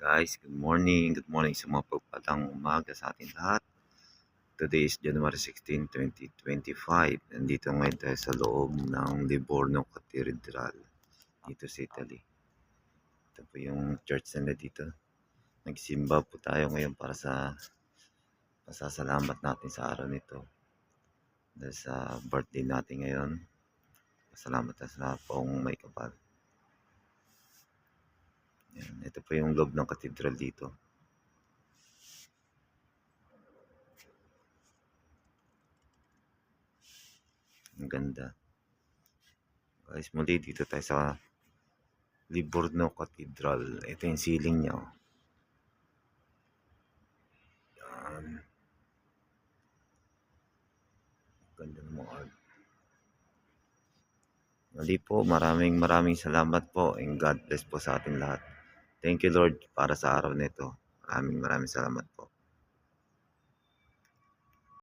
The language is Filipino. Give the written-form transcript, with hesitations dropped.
Guys, good morning. Good morning sa mga pagpalang umaga sa ating lahat. Today is January 16, 2025. Nandito ngayon tayo sa loob ng Livorno Cathedral dito sa Italy. Ito po yung church nila dito. Nagsimba po tayo ngayon para sa pasasalamat natin sa araw nito. Dahil sa birthday natin ngayon. Pasalamat na sa pong may kapal. Yan. Ito po yung loob ng cathedral dito. Ang ganda. Guys, muli dito tayo sa Livorno Cathedral. Ito yung ceiling niya. Yan. Ganda ng mga art. Muli po, maraming salamat po and God bless po sa ating lahat. Thank you Lord para sa araw nito. Maraming salamat.